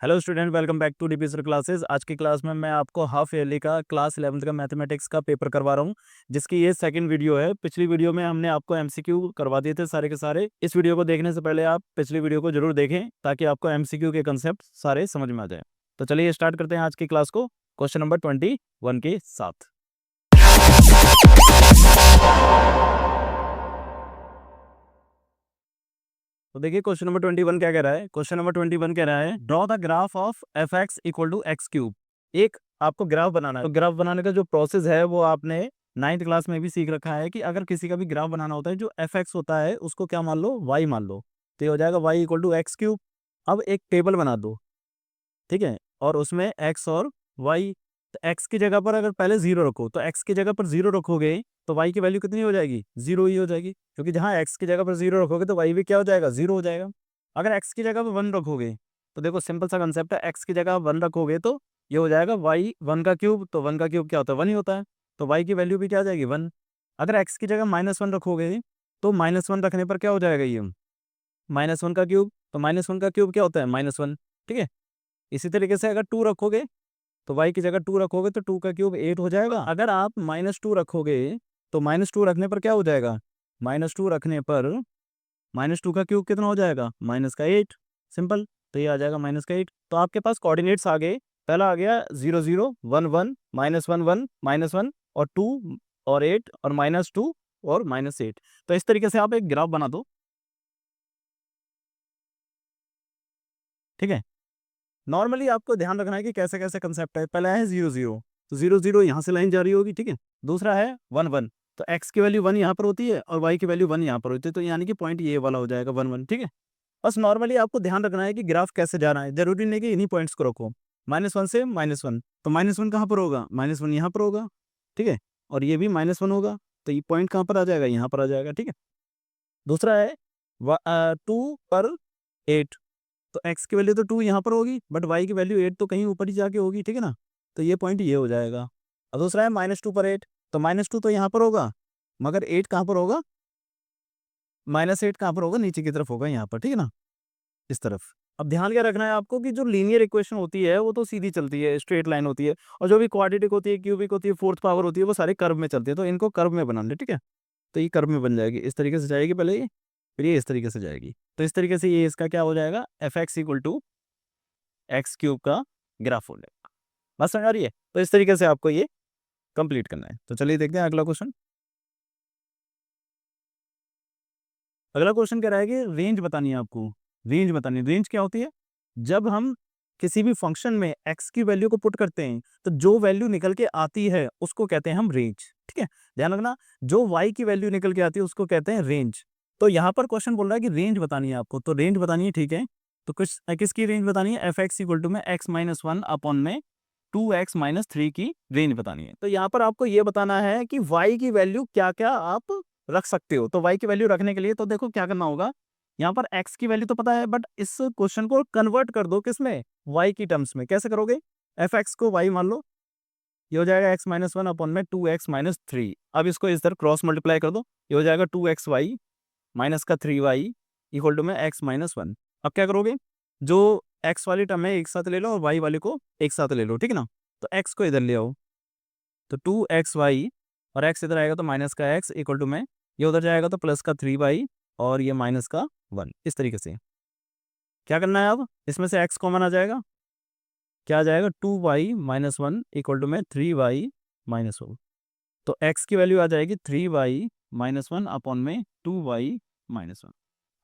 Hello student, welcome back to DP sir classes. आज की class में मैं आपको हाफ ईयरली का क्लास 11th का मैथमेटिक्स का पेपर करवा रहा हूँ, जिसकी ये सेकंड वीडियो है। पिछली वीडियो में हमने आपको एमसीक्यू करवा दिए थे सारे के सारे। इस वीडियो को देखने से पहले आप पिछली वीडियो को जरूर देखें ताकि आपको एमसीक्यू के कंसेप्ट सारे समझ में आ जाए। तो चलिए स्टार्ट करते हैं आज की क्लास को क्वेश्चन नंबर 21 के साथ। तो देखिए क्वेश्चन नंबर 21 क्या कह रहा है। क्वेश्चन नंबर 21 कह रहा है draw the graph of f x equal to x cube. एक आपको ग्राफ बनाना है। तो ग्राफ बनाने का जो प्रोसेस है वो आपने 9th क्लास में भी सीख रखा है कि अगर किसी का भी ग्राफ बनाना होता है, जो एफ एक्स होता है उसको क्या मान लो, वाई मान लो। तो ये हो जाएगा y equal to x cube. अब एक टेबल बना दो, ठीक है, और उसमें एक्स और वाई। तो एक्स की जगह पर अगर पहले जीरो रखो, तो एक्स की जगह पर जीरो रखोगे तो वाई की वैल्यू कितनी हो जाएगी, जीरो ही हो जाएगी, क्योंकि जहां एक्स की जगह पर जीरो रखोगे तो वाई भी क्या हो जाएगा, जीरो हो जाएगा। अगर एक्स की जगह पर वन रखोगे तो देखो सिंपल सा कंसेप्ट है, एक्स की जगह वन रखोगे तो ये हो जाएगा वाई वन का क्यूब। तो वन का क्यूब क्या होता है, वन ही होता है। तो वाई की वैल्यू भी क्या आ जाएगी, वन। अगर एक्स की जगह माइनस वन रखोगे तो माइनस वन रखने पर क्या हो जाएगा, ये माइनस वन का क्यूब। तो माइनस वन का क्यूब क्या होता है, माइनस वन। ठीक है। इसी तरीके से अगर टू रखोगे तो y की जगह टू रखोगे तो टू का क्यूब एट हो जाएगा। अगर आप माइनस टू रखोगे तो माइनस टू रखने पर क्या हो जाएगा, माइनस टू रखने पर माइनस टू का क्यूब कितना हो जाएगा, माइनस का एट। सिंपल। तो ये आ जाएगा माइनस का एट। तो आपके पास कोऑर्डिनेट्स आ गए। पहला आ गया zero zero one one minus one one minus one और टू और एट और माइनस टू और माइनस एट। तो इस तरीके से आप एक ग्राफ बना दो। ठीक है। नॉर्मली आपको ध्यान रखना है कि कैसे कैसे कंसेप्ट है। पहला है जीरो जीरो, तो जीरो जीरो यहाँ से लाइन जा रही होगी, ठीक है। दूसरा है वन वन, तो एक्स की वैल्यू वन यहाँ पर होती है और वाई की वैल्यू वन यहाँ पर होती है, तो यानी कि पॉइंट ये वाला हो जाएगा वन वन। ठीक है। बस नॉर्मली आपको ध्यान रखना है कि ग्राफ कैसे जा रहा है, जरूरी नहीं कि इन्हीं पॉइंट्स को रखो। माइनस वन से माइनस वन, तो माइनस वन कहाँ पर होगा, माइनस वन यहाँ पर होगा। ठीक है। और ये भी माइनस वन होगा, तो ये पॉइंट कहाँ पर आ जाएगा, यहाँ पर आ जाएगा। ठीक है। दूसरा है टू पर एट, तो x की वैल्यू तो टू यहाँ पर होगी, बट y की वैल्यू एट तो कहीं ऊपर ही जाके होगी। ठीक है ना। तो ये पॉइंट ये हो जाएगा। और दूसरा है माइनस टू पर एट, तो माइनस टू तो यहाँ पर होगा, मगर एट कहाँ पर होगा, माइनस एट कहाँ पर होगा, नीचे की तरफ होगा यहाँ पर। ठीक है ना, इस तरफ। अब ध्यान क्या रखना है आपको कि जो लीनियर इक्वेशन होती है वो तो सीधी चलती है, स्ट्रेट लाइन होती है, और जो भी क्वाड्रेटिक होती है, क्यूबिक होती है, फोर्थ पावर होती है, वो सारे कर्व में चलती है। तो इनको कर्व में बनाना है। ठीक है। तो ये कर्व में बन जाएगी, इस तरीके से जाएगी पहले ये, फिर ये इस तरीके से जाएगी। तो इस तरीके से ये इसका क्या हो जाएगा, f x equal to x cube का ग्राफ हो जाएगा। बात समझ आ रही है। तो इस तरीके से आपको ये कंप्लीट करना है। तो चलिए देखते हैं अगला क्वेश्चन। अगला क्वेश्चन कह रहा है कि रेंज बतानी है आपको। रेंज बतानी है। रेंज क्या होती है, जब हम किसी भी फंक्शन में x की वैल्यू को पुट करते हैं तो जो वैल्यू निकल के आती है उसको कहते हैं हम रेंज। ठीक है। ध्यान रखना, जो y की वैल्यू निकल के आती है उसको कहते हैं रेंज। तो यहाँ पर क्वेश्चन बोल रहा है कि रेंज बतानी है आपको, तो रेंज बतानी है। ठीक है। तो कुछ किसकी रेंज बतानी है, एफ एक्स इक्वल टू में एक्स माइनस वन अपॉन में टू एक्स माइनस थ्री की रेंज बतानी है। तो यहाँ पर आपको ये बताना है कि y की वैल्यू क्या क्या आप रख सकते हो। तो y की वैल्यू रखने के लिए तो देखो क्या करना होगा, यहाँ पर x की वैल्यू तो पता है, बट इस क्वेश्चन को कन्वर्ट कर दो किसमें, y की टर्म्स में। कैसे करोगे, एफ एक्स को y मान लो, ये हो जाएगा x माइनस वन अपॉन में टू एक्स माइनस थ्री। अब इसको इस तरह क्रॉस मल्टीप्लाई कर दो, ये हो जाएगा टू एक्स वाई माइनस का थ्री वाई इक्वल टू में एक्स माइनस वन। अब क्या करोगे, जो एक्स वाली टर्म है एक साथ ले लो और वाई वाले को एक साथ ले लो। ठीक है ना। तो एक्स को इधर ले आओ, तो टू एक्स वाई और एक्स इधर आएगा तो माइनस का एक्स इक्वल टू में ये उधर जाएगा तो प्लस का थ्री वाई और ये माइनस का वन। इस तरीके से क्या करना है, अब इसमें से एक्स कॉमन आ जाएगा, क्या आ जाएगा, two y minus one equal to में थ्री वाई माइनस वन। तो एक्स की वैल्यू आ जाएगी three y minus one upon में टू वाई माइनस वन।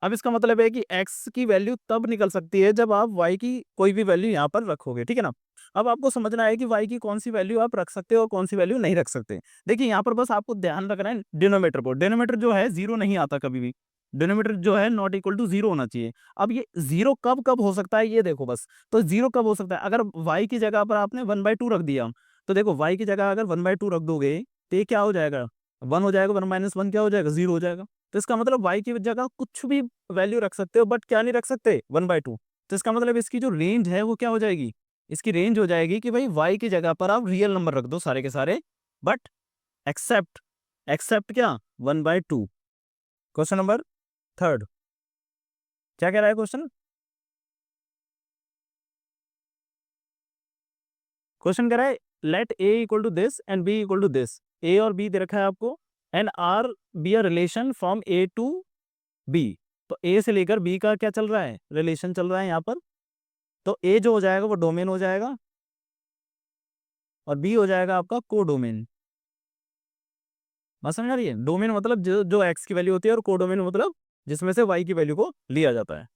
अब इसका मतलब है कि x की वैल्यू तब निकल सकती है जब आप y की कोई भी वैल्यू यहाँ पर रखोगे। ठीक है ना। अब आपको समझना है कि y की कौन सी वैल्यू आप रख सकते हो और कौन सी वैल्यू नहीं रख सकते। देखिए यहाँ पर बस आपको ध्यान रखना है डिनोमीटर पर। डिनोमीटर जो है जीरो नहीं आता कभी भी। डिनोमीटर जो है नॉट इक्वल टू जीरो होना चाहिए। अब ये जीरो कब कब हो सकता है ये देखो बस। तो जीरो कब हो सकता है, अगर y की जगह पर आपने वन बाई टू रख दिया, तो देखो y की जगह अगर वन बाई टू रख दोगे तो ये क्या हो जाएगा, वन हो जाएगा, वन माइनस वन क्या हो जाएगा, जीरो हो जाएगा। तो इसका मतलब y की जगह कुछ भी वैल्यू रख सकते हो, बट क्या नहीं रख सकते, वन बाई टू। तो इसका मतलब इसकी जो रेंज है वो क्या हो जाएगी, इसकी रेंज हो जाएगी कि भाई y की जगह पर आप रियल नंबर रख दो सारे के सारे, बट एक्सेप्ट, एक्सेप्ट क्या, one by two. Question number third क्या कह रहा है क्वेश्चन, क्वेश्चन कह रहा है let A equal to this and B equal to this, A और बी दे रखा है आपको, and R be a relation from A to B. तो ए से लेकर बी का क्या चल रहा है, रिलेशन चल रहा है यहाँ पर। तो ए जो हो जाएगा वो डोमेन हो जाएगा और बी हो जाएगा आपका कोडोमेन। बात समझ आ रही है? डोमेन मतलब जो जो एक्स की वैल्यू होती है, और कोडोमेन मतलब जिसमें से वाई की वैल्यू को लिया जाता है।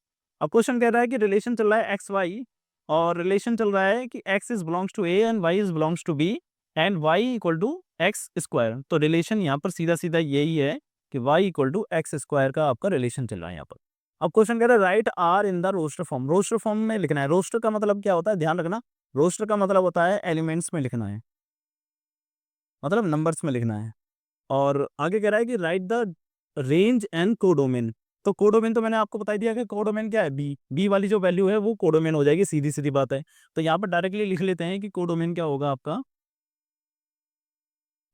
अब क्वेश्चन कह रहा है कि रिलेशन चल रहा है एक्स वाई, और रिलेशन चल रहा है कि x is belongs to A and y is belongs to B and y equal to x square. तो रिलेशन यहाँ पर सीधा सीधा यही है कि y equal to x square का आपका रिलेशन चल रहा है यहाँ पर। अब क्वेश्चन कह रहा है write R in the roster form. Roster form में लिखना है। रोस्टर का मतलब क्या होता है, ध्यान रखना, रोस्टर का मतलब होता है एलिमेंट्स में लिखना है, मतलब नंबर्स में लिखना है। और आगे कह रहा है कि right the range and codomain. तो कोडोमेन तो मैंने आपको बता ही दिया कि कोडोमेन क्या है, बी, बी वाली जो वैल्यू है वो कोडोमेन हो जाएगी, सीधी सीधी बात है। तो यहाँ पर डायरेक्टली लिख लेते हैं कि कोडोमेन क्या होगा आपका,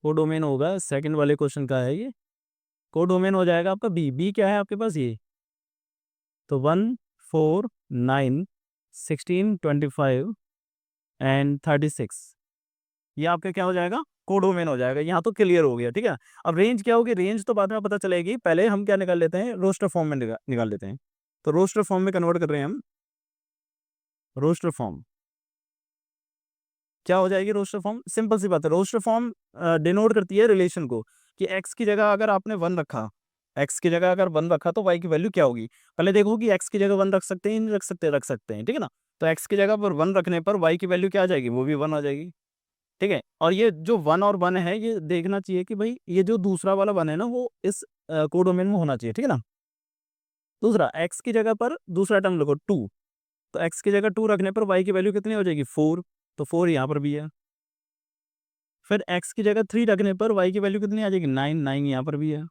कोडोमेन होगा, सेकंड वाले क्वेश्चन का है ये, कोडोमेन हो जाएगा आपका बी। बी क्या है आपके पास ये, तो 1 4 9 16 25 एंड 36, ये आपका क्या हो जाएगा, कोडोमेन हो जाएगा। यहाँ तो क्लियर हो गया, ठीक है। अब रेंज क्या होगी, रेंज तो बाद में पता चलेगी, पहले हम क्या निकाल लेते हैं, रोस्टर फॉर्म में निकाल लेते हैं। तो रोस्टर फॉर्म में कन्वर्ट कर रहे हैं हम। रोस्टर फॉर्म क्या हो जाएगी, रोस्टर फॉर्म सिंपल सी बात है। रोस्टर फॉर्म डिनोट करती है रिलेशन को, कि एक्स की जगह अगर आपने 1 रखा, एक्स की जगह अगर 1 रखा तो वाई की वैल्यू क्या होगी। पहले देखो कि एक्स की जगह 1 रख सकते हैं, नहीं रख सकते, रख सकते हैं, ठीक है ना। तो एक्स की जगह पर 1 रखने पर वाई की वैल्यू क्या आ जाएगी, वो भी 1 आ जाएगी, ठीक है। और ये जो 1 और 1 है, ये देखना चाहिए कि भाई ये जो दूसरा वाला 1 है ना, वो इस कोडोमेन में होना चाहिए, ठीक है ना। दूसरा, एक्स की जगह पर दूसरा टर्म लिखो 2, तो एक्स की जगह 2 रखने पर वाई की वैल्यू कितनी हो जाएगी, 4, तो 4 यहाँ पर भी है। फिर एक्स की जगह 3 रखने पर वाई की वैल्यू कितनी आ जाएगी, 9, 9 यहाँ पर भी है।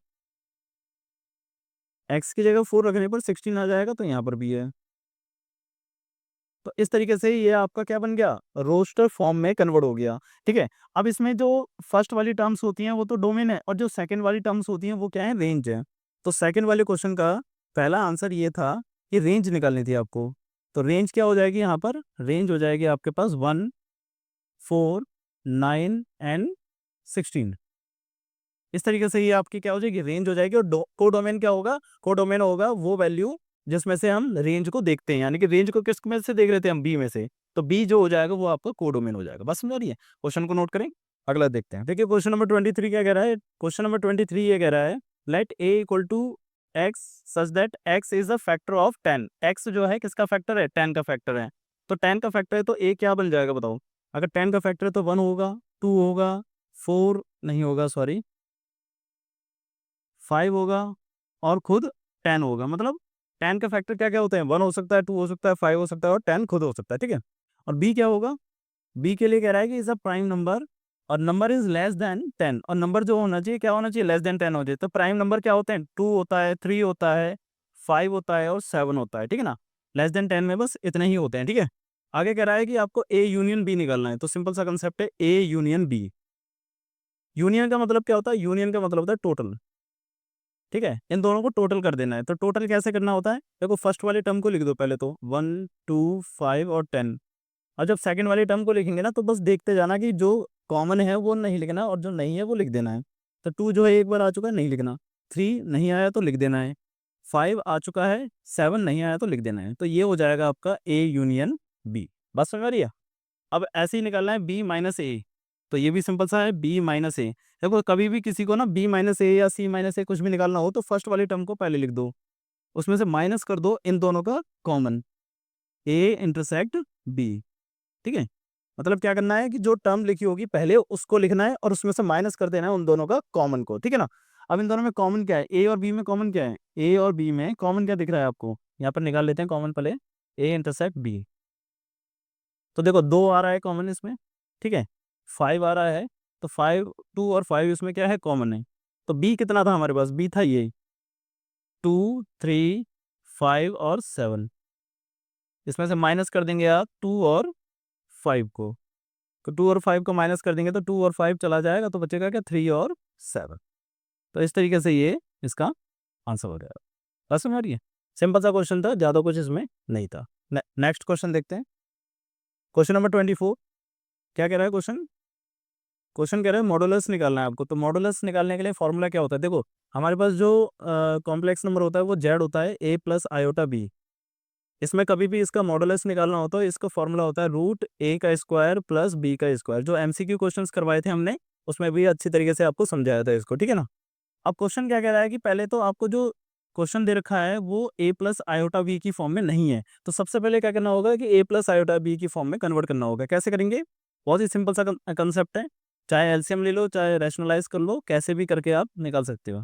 एक्स की जगह 4 रखने पर 16 आ जाएगा, तो यहाँ पर भी है। तो इस तरीके से ये आपका क्या बन गया, रोस्टर फॉर्म में कन्वर्ट हो गया, ठीक है। अब इसमें जो फर्स्ट वाली टर्म्स होती हैं वो तो डोमेन है, और जो सेकंड वाली टर्म्स होती हैं वो क्या है, रेंज है। तो सेकंड वाले क्वेश्चन का पहला आंसर ये था कि रेंज निकालनी थी आपको। तो रेंज क्या हो जाएगी यहाँ पर, रेंज हो जाएगी आपके पास 1 4 9 एंड 16। इस तरीके से ये आपकी क्या हो जाएगी, रेंज हो जाएगी। और कोडोमेन क्या होगा, कोडोमेन होगा वो वैल्यू जिसमें से हम रेंज को देखते हैं, यानी कि रेंज को किस में से देख रहे थे हम, बी में से। तो बी जो हो जाएगा वो आपका कोडोमेन हो जाएगा। बस समझ आ रही है, क्वेश्चन को नोट करें, अगला देखते हैं। देखिए क्वेश्चन नंबर 23 क्या कह रहा है, क्वेश्चन नंबर 23 ये कह रहा है let A equal to x such that x is a factor of 10। X जो है किसका फैक्टर है, 10 का फैक्टर है। तो 10 का फैक्टर है तो ए क्या बन जाएगा बताओ। अगर 10 का फैक्टर है तो 1 होगा, 2 होगा, 4 नहीं होगा, सॉरी 5 होगा, और खुद 10 होगा। मतलब 10 का फैक्टर क्या क्या होते हैं, 1 हो सकता है, 2 हो सकता है, 5 हो सकता है, और 10 खुद हो सकता है, ठीक है। और बी क्या होगा, बी के लिए कह रहा है कि इज अ प्राइम नंबर और नंबर इज लेस देन 10, और नंबर जो होना चाहिए क्या होना चाहिए, लेस देन 10 हो जाए। तो प्राइम नंबर क्या होते हैं, 2 होता है, 3 होता है, 5 होता है, और 7 होता है, ठीक है ना। लेस देन 10 में बस इतने ही होते हैं, ठीक है। आगे कह रहा है कि आपको ए यूनियन बी निकालना है। तो सिंपल सा कंसेप्ट है, ए यूनियन बी। यूनियन का मतलब क्या होता है, यूनियन का मतलब होता है टोटल, ठीक है। इन दोनों को टोटल कर देना है। तो टोटल कैसे करना होता है, देखो फर्स्ट वाले टर्म को लिख दो पहले, तो 1 2 5 और 10। और जब सेकंड वाले टर्म को लिखेंगे ना, तो बस देखते जाना कि जो कॉमन है वो नहीं लिखना, और जो नहीं है वो लिख देना है। तो 2 जो है एक बार आ चुका है, नहीं लिखना। 3 नहीं आया तो लिख देना है। 5 आ चुका है, 7 नहीं आया तो लिख देना है। तो ये हो जाएगा आपका ए यूनियन बी। बस समझ आ रही है। अब ऐसे ही निकालना है बी माइनस ए। तो ये भी सिंपल सा है, बी माइनस ए। देखो कभी भी किसी को ना बी माइनस ए या सी माइनस ए कुछ भी निकालना हो, तो फर्स्ट वाली टर्म को पहले लिख दो, उसमें से माइनस कर दो इन दोनों का कॉमन, ए इंटरसेक्ट बी, ठीक है। मतलब क्या करना है कि जो टर्म लिखी होगी पहले उसको लिखना है, और उसमें से माइनस कर देना है उन दोनों का कॉमन को, ठीक है ना। अब इन दोनों में कॉमन क्या है, ए और बी में कॉमन क्या है, ए और बी में कॉमन क्या दिख रहा है आपको, यहाँ पर निकाल लेते हैं कॉमन पहले, ए इंटरसेक्ट बी। तो देखो 2 आ रहा है कॉमन इसमें, ठीक है, 5 आ रहा है, तो 5 2 और 5 इसमें क्या है, कॉमन है। तो बी कितना था हमारे पास, बी था ये 2 3 5 और 7। इसमें से माइनस कर देंगे आप 2 और 5 को, तो 2 और 5 को माइनस कर देंगे तो 2 और 5 चला जाएगा, तो बचेगा क्या, 3 और 7। तो इस तरीके से ये इसका आंसर हो जाएगा। बस समझ आ रही है, सिंपल सा क्वेश्चन था, ज़्यादा कुछ इसमें नहीं था। नेक्स्ट क्वेश्चन देखते हैं, क्वेश्चन नंबर 24। क्या कह रहा है क्वेश्चन? क्वेश्चन कह रहा है मॉडुलस निकालना है आपको। तो मॉडुलस निकालने के लिए फॉर्मूला क्या होता है? देखो, हमारे पास जो कॉम्प्लेक्स नंबर होता है वो जेड होता है ए प्लस आयोटा बी। इसमें कभी भी इसका मॉडुलस निकालना होता है, इसका फॉर्मूला होता है रूट ए का स्क्वायर प्लस बी का स्क्वायर। जो एमसीक्यू क्वेश्चंस करवाए थे हमने, उसमें भी अच्छी तरीके से आपको समझाया था इसको, ठीक है ना। अब क्वेश्चन क्या कह रहा है कि पहले तो आपको जो क्वेश्चन दे रखा है वो ए प्लस आयोटा बी की फॉर्म में नहीं है। तो सबसे पहले क्या करना होगा कि ए प्लस आयोटा बी की फॉर्म में कन्वर्ट करना होगा। कैसे करेंगे? बहुत ही सिंपल सा कंसेप्ट है। चाहे एलसीएम ले लो, चाहे रैशनलाइज कर लो, कैसे भी करके आप निकाल सकते हो।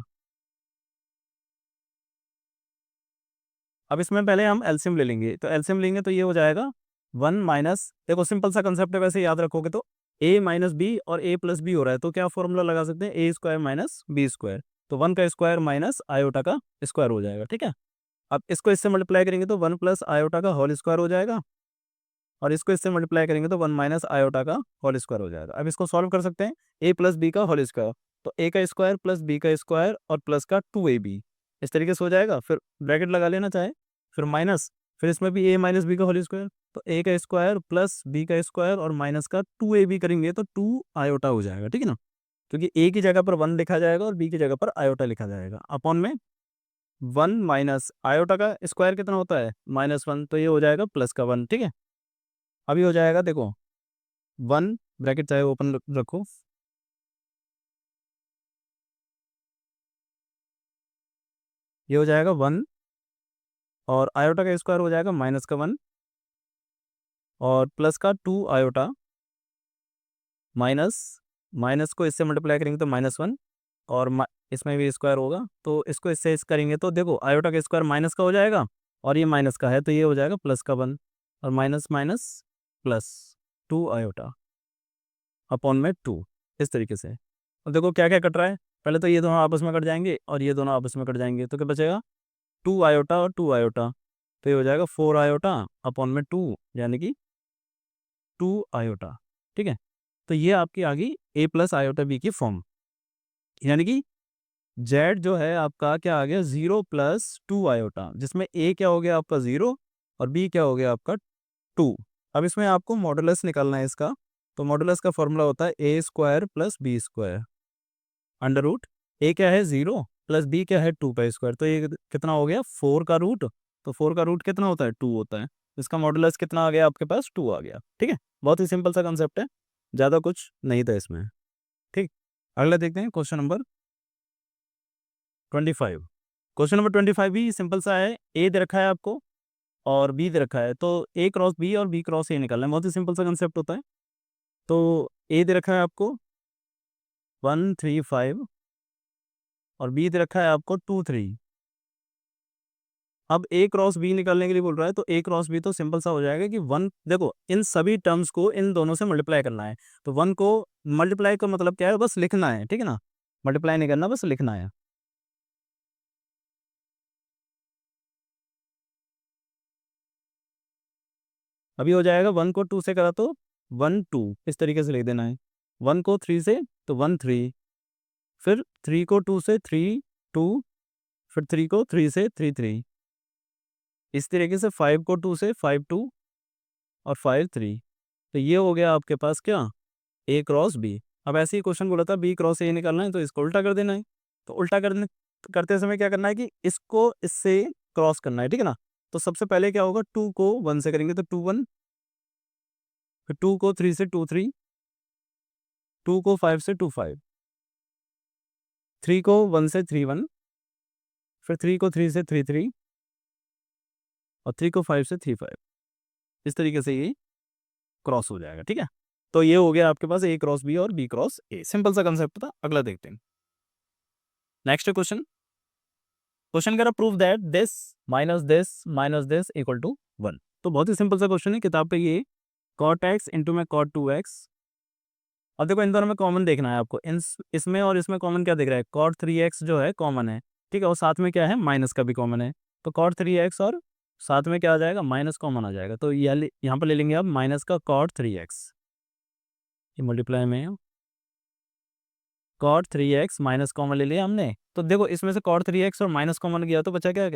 अब इसमें पहले हम एलसीएम ले लेंगे। तो एलसीएम लेंगे तो ये हो जाएगा 1 माइनस, देखो सिंपल सा कंसेप्ट है, वैसे याद रखोगे तो ए माइनस बी और ए प्लस बी हो रहा है, तो क्या फॉर्मूला लगा सकते हैं? ए स्क्वायर माइनस बी स्क्वायर। तो 1 का स्क्वायर माइनस आयोटा का स्क्वायर हो जाएगा, ठीक है। अब इसको इससे मल्टीप्लाई करेंगे तो 1 प्लस आयोटा का होल स्क्वायर हो जाएगा, और इसको इससे मल्टीप्लाई करेंगे तो 1 माइनस आयोटा का होल स्क्वायर हो जाएगा। अब इसको सॉल्व कर सकते हैं, ए प्लस बी का होल स्क्वायर, तो ए का स्क्वायर प्लस बी का स्क्वायर और प्लस का 2ab, इस तरीके से हो जाएगा। फिर ब्रैकेट लगा लेना चाहे, फिर माइनस, फिर इसमें भी ए माइनस बी का होल स्क्वायर, तो ए का स्क्वायर प्लस बी का स्क्वायर और माइनस का 2ab करेंगे तो 2 आयोटा हो जाएगा, ठीक है ना। क्योंकि ए की जगह पर 1 लिखा जाएगा और बी की जगह पर आयोटा लिखा जाएगा। अपॉन में 1 माइनस आयोटा का स्क्वायर कितना होता है? -1, तो ये हो जाएगा प्लस का 1, ठीक है। अभी हो जाएगा, देखो 1 ब्रैकेट चाहे ओपन रखो, ये हो जाएगा 1 और आयोटा का स्क्वायर हो जाएगा माइनस का 1 और प्लस का 2 आयोटा, माइनस माइनस को इससे मल्टीप्लाई करेंगे तो -1 और इसमें भी स्क्वायर होगा, तो इसको इससे इस करेंगे तो देखो आयोटा का स्क्वायर माइनस का हो जाएगा और ये माइनस का है, तो ये हो जाएगा प्लस का 1 और minus minus plus 2 iota upon में 2, इस तरीके से। और देखो क्या क्या कट रहा है, पहले तो ये दोनों आपस में कट जाएंगे और ये दोनों आपस में कट जाएंगे, तो क्या बचेगा? 2 आयोटा और 2 आयोटा, तो ये हो जाएगा 4 आयोटा अपॉन में 2, यानी कि 2 आयोटा, ठीक है। तो ये आपकी आ गई ए प्लस आयोटा बी की फॉर्म, यानी कि जेड जो है आपका क्या आ गया? 0 प्लस 2 आयोटा, जिसमें ए क्या हो गया आपका 0 और बी क्या हो गया आपका 2। अब इसमें आपको मॉडुलस निकालना है इसका, तो मॉडुलस का फॉर्मूला होता है A square plus B square under root, A क्या है 0 प्लस बी क्या है 2 का स्क्वायर, तो ये कितना हो गया? 4 का रूट, तो 4 का रूट कितना होता है? 2 होता है। इसका मॉडुलस कितना आ गया आपके पास? 2 आ गया, ठीक है। बहुत ही सिंपल सा कंसेप्ट है, ज़्यादा कुछ नहीं था इसमें, ठीक। अगला देखते हैं क्वेश्चन नंबर 25। क्वेश्चन नंबर 25 भी सिंपल सा है, ए दे रखा है आपको और बी दे रखा है, तो ए क्रॉस बी और बी क्रॉस ए निकालना है। बहुत ही सिंपल सा कंसेप्ट होता है। तो ए दे रखा है आपको 1 3 5 और बी दे रखा है आपको 2 3। अब ए क्रॉस बी निकालने के लिए बोल रहा है, तो ए क्रॉस बी तो सिंपल सा हो जाएगा कि 1, देखो इन सभी टर्म्स को इन दोनों से मल्टीप्लाई करना है। तो 1 को मल्टीप्लाई का मतलब क्या है? बस लिखना है, ठीक है ना। मल्टीप्लाई नहीं करना, बस लिखना है। अभी हो जाएगा 1 को 2 से करा तो 1 2, इस तरीके से लिख देना है। 1 को 3 से तो 1 3, फिर 3 को 2 से 3 2, फिर 3 को 3 से 3 3, इस तरीके से 5 को 2 से 5 2 और 5 3। तो ये हो गया आपके पास क्या? ए क्रॉस बी। अब ऐसे ही क्वेश्चन बोला था बी क्रॉस ए निकालना है, तो इसको उल्टा कर देना है। तो उल्टा करते समय क्या करना है कि इसको इससे क्रॉस करना है, ठीक है ना। तो सबसे पहले क्या होगा? 2 को 1 से करेंगे तो 2 1, फिर 2 को 3 से 2 3, 2 को 5 से 2 5, 3 को 1 से 3 1, फिर 3 को 3 से 3 3 और 3 को 5 से 3 5, इस तरीके से ये क्रॉस हो जाएगा, ठीक है। तो ये हो गया आपके पास ए क्रॉस बी और बी क्रॉस ए। सिंपल सा कंसेप्ट था। अगला देखते हैं, नेक्स्ट क्वेश्चन। क्वेश्चन कह रहा prove that this minus this equal to 1। तो बहुत ही सिंपल सा क्वेश्चन है, किताब पे ये cot x इंटू में cot 2x। अब देखो इन दोनों में कॉमन देखना है आपको, इन इसमें और इसमें कॉमन क्या दिख रहा है? cot 3x जो है कॉमन है, ठीक है, और साथ में क्या है? माइनस का भी कॉमन है। तो cot 3x और साथ में क्या आ जाएगा? माइनस कॉमन आ जाएगा, तो यहाँ पर ले लेंगे आप माइनस का cot 3x, ये मल्टीप्लाई में cot 3x माइनस कॉमन ले लिया हमने। तो देखो इसमें से cot 3x और माइनस कॉमन गया तो बचा क्या?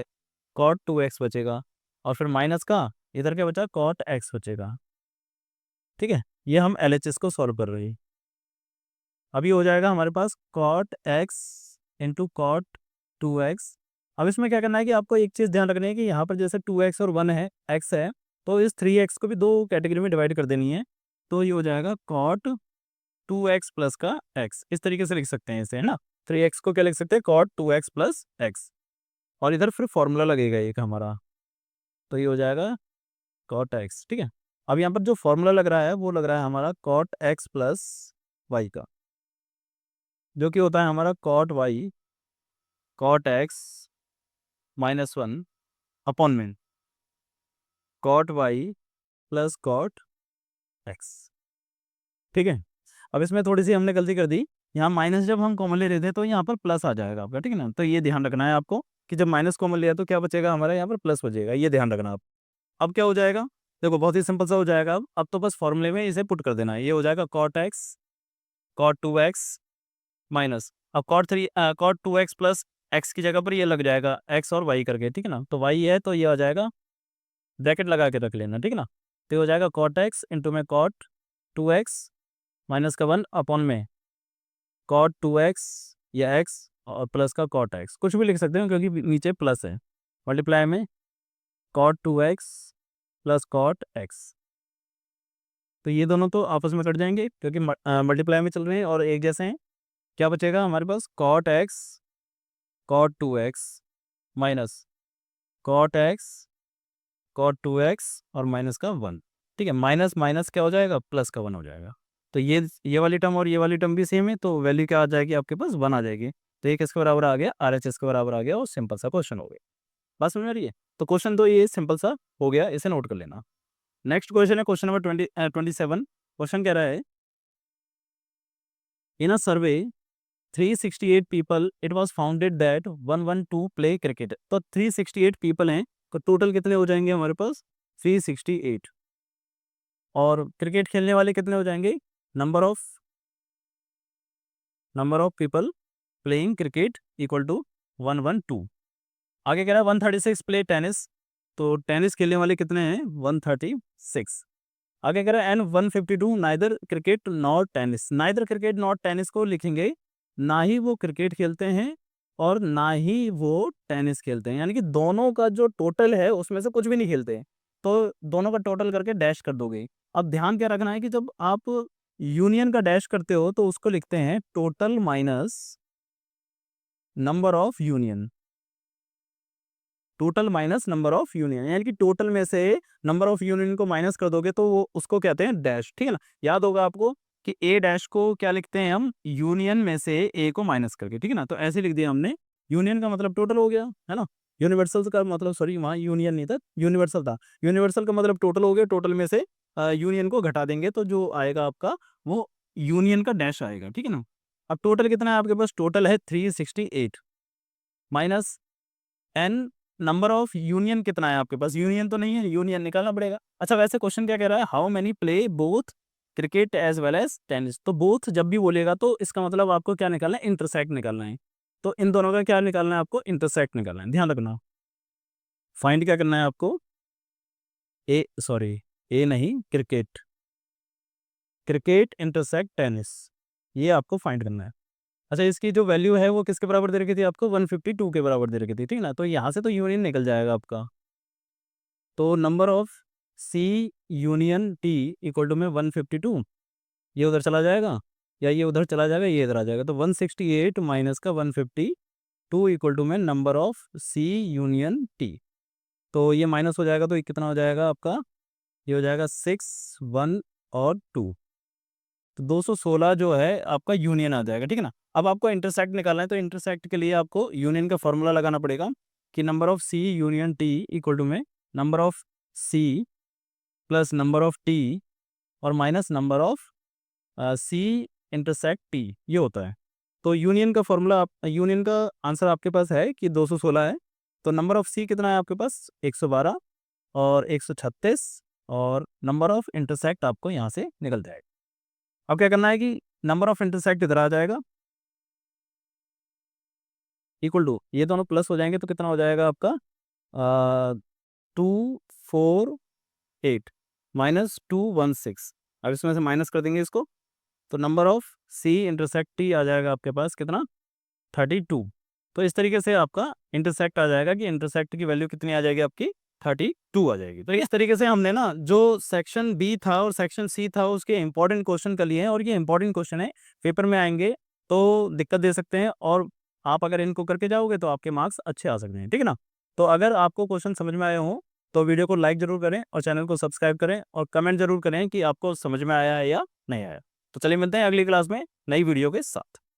cot 2x बचेगा और फिर माइनस का इधर क्या बचा? cot x बचेगा, ठीक है। ये हम LHS को सॉल्व कर रहे हैं। अभी हो जाएगा हमारे पास cot x into cot 2x। अब इसमें क्या करना है कि आपको एक चीज़ ध्यान रखनी है कि यहाँ पर जैसे 2x और 1 है, x है, तो इस 3x को भी दो कैटेगरी में डिवाइड कर देनी है। तो ये हो जाएगा cot 2x प्लस का x, इस तरीके से लिख सकते हैं इसे, है ना। 3x को क्या लिख सकते हैं, cot 2x प्लस x, और इधर फिर फॉर्मूला लगेगा एक हमारा, तो ये हो जाएगा cot x। ठीक है, अब यहाँ पर जो फॉर्मूला लग रहा है वो लग रहा है हमारा cot x प्लस y का, जो कि होता है हमारा cot x माइनस 1 अपॉन में cot y plus cot x। ठीक है, अब इसमें थोड़ी सी हमने गलती कर दी, यहाँ माइनस जब हम कॉमन ले रहे थे तो यहाँ पर प्लस आ जाएगा आपका, ठीक है ना। तो ये ध्यान रखना है आपको कि जब माइनस कॉमन लिया तो क्या बचेगा हमारा, यहाँ पर प्लस बचेगा, ये ध्यान रखना आप। अब क्या हो जाएगा, देखो बहुत ही सिंपल सा हो जाएगा। अब तो बस फॉर्मूले में इसे पुट कर देना है, ये हो जाएगा cot x cot 2x minus, अब cot 2x प्लस x की जगह पर ये लग जाएगा x और y करके, ठीक है ना। तो y है तो ये आ जाएगा, ब्रैकेट लगा के रख लेना, ठीक है ना। तो ये हो जाएगा cot x इंटू में cot 2x माइनस का 1 अपॉन में cot 2x या x और प्लस का cot x, कुछ भी लिख सकते हो क्योंकि नीचे प्लस है, मल्टीप्लाई में cot 2x plus cot x। तो ये दोनों तो आपस में कट जाएंगे क्योंकि मल्टीप्लाई में चल रहे हैं और एक जैसे हैं। क्या बचेगा हमारे पास, cot x cot 2x minus cot x cot 2x और माइनस का 1। ठीक है, माइनस माइनस क्या हो जाएगा, प्लस का 1 हो जाएगा। तो ये वाली टर्म और ये वाली टर्म भी सेम है, तो वैल्यू क्या आ जाएगी आपके पास, 1 आ जाएगी। तो ये किसके बराबर आ गया, RHS के बराबर आ गया, और सिंपल सा क्वेश्चन हो गया। बात समझ में आ रही है। तो क्वेश्चन तो ये सिंपल सा हो गया, इसे नोट कर लेना। नेक्स्ट क्वेश्चन है क्वेश्चन नंबर 27। क्वेश्चन कह रहा है, इन अ सर्वे 368 people it was founded that 112 play cricket. तो 368 पीपल हैं, तो टोटल कितने हो जाएंगे हमारे पास, 368। और क्रिकेट खेलने वाले कितने हो जाएंगे, number of people playing cricket equal to 112। आगे कह रहा है 136 प्ले टेनिस, तो टेनिस खेलने वाले कितने हैं, 136। आगे कह रहा है and 152 neither cricket not tennis. Neither cricket not tennis को लिखेंगे, ना ही वो क्रिकेट खेलते हैं और ना ही वो टेनिस खेलते हैं, यानी कि दोनों का जो टोटल है उसमें से कुछ भी नहीं खेलते हैं। तो दोनों का टोटल करके डैश कर दोगे। अब ध्यान क्या रखना है कि जब आप यूनियन का डैश करते हो तो उसको लिखते हैं total minus number of union, total minus number of union, यानी कि टोटल में से नंबर ऑफ यूनियन को माइनस कर दोगे तो वो उसको कहते हैं डैश। ठीक है ना, याद होगा आपको कि ए डैश को क्या लिखते हैं हम, यूनियन में से ए को माइनस करके, ठीक है ना। तो ऐसे लिख दिया हमने, यूनियन का मतलब टोटल हो गया, है ना। यूनिवर्सल का मतलब, सॉरी वहाँ यूनियन नहीं था, यूनिवर्सल था। यूनिवर्सल का मतलब टोटल हो गया, टोटल में से यूनियन को घटा देंगे तो जो आएगा आपका वो यूनियन का डैश आएगा, ठीक है ना। अब टोटल कितना है आपके पास, टोटल है 368 minus N, number of union कितना है आपके पास, यूनियन तो नहीं है, यूनियन निकालना पड़ेगा। अच्छा वैसे क्वेश्चन क्या कह रहा है, how many play both cricket as well as tennis. तो बोथ जब भी बोलेगा तो इसका मतलब आपको क्या निकालना है, इंटरसेक्ट निकालना है। तो इन दोनों का क्या निकालना है आपको, इंटरसेक्ट निकालना है, ध्यान रखना। फाइंड क्या करना है आपको, ए नहीं, क्रिकेट, क्रिकेट इंटरसेक्ट टेनिस, ये आपको फाइंड करना है। अच्छा इसकी जो वैल्यू है वो किसके बराबर दे रखी थी आपको, 152 के बराबर दे रखी थी, ठीक है ना। तो यहाँ से तो यूनियन निकल जाएगा आपका, तो number of C union T equal to में 152, ये उधर चला जाएगा या ये उधर चला जाएगा, ये इधर आ जाएगा। तो 168 माइनस का 152 इक्वल टू में number of C union T. तो ये माइनस हो जाएगा तो ये कितना हो जाएगा आपका, ये हो जाएगा 6 1 और 2, तो 216 जो है आपका यूनियन आ जाएगा, ठीक है ना। अब आपको इंटरसेक्ट निकालना है, तो इंटरसेक्ट के लिए आपको यूनियन का फॉर्मूला लगाना पड़ेगा कि number of C union T equal to में number of C plus number of T और minus number of C intersect T, ये होता है। तो यूनियन का फॉर्मूला, यूनियन का आंसर आपके पास है कि 216 है। तो नंबर ऑफ सी कितना है आपके पास, 112 और 136, और नंबर ऑफ इंटरसेक्ट आपको यहाँ से निकल जाएगा। अब क्या करना है कि नंबर ऑफ इंटरसेक्ट इधर आ जाएगा, इक्वल टू, ये दोनों प्लस हो जाएंगे तो कितना हो जाएगा आपका, 248 माइनस 216, अब इसमें से माइनस कर देंगे इसको, तो number of C intersect T आ जाएगा आपके पास कितना, 32। तो इस तरीके से आपका इंटरसेक्ट आ जाएगा कि इंटरसेक्ट की वैल्यू कितनी आ जाएगी आपकी, 32 आ जाएगी। तो इस तरीके से हमने ना जो सेक्शन बी था और सेक्शन सी था उसके इंपॉर्टेंट क्वेश्चन कर लिए हैं, और ये इंपॉर्टेंट क्वेश्चन है, पेपर में आएंगे तो दिक्कत दे सकते हैं, और आप अगर इनको करके जाओगे तो आपके मार्क्स अच्छे आ सकते हैं, ठीक है ना। तो अगर आपको क्वेश्चन समझ में आए हो तो वीडियो को लाइक जरूर करें और चैनल को सब्सक्राइब करें और कमेंट जरूर करें कि आपको समझ में आया है या नहीं आया। तो चलिए मिलते हैं अगली क्लास में नई वीडियो के साथ।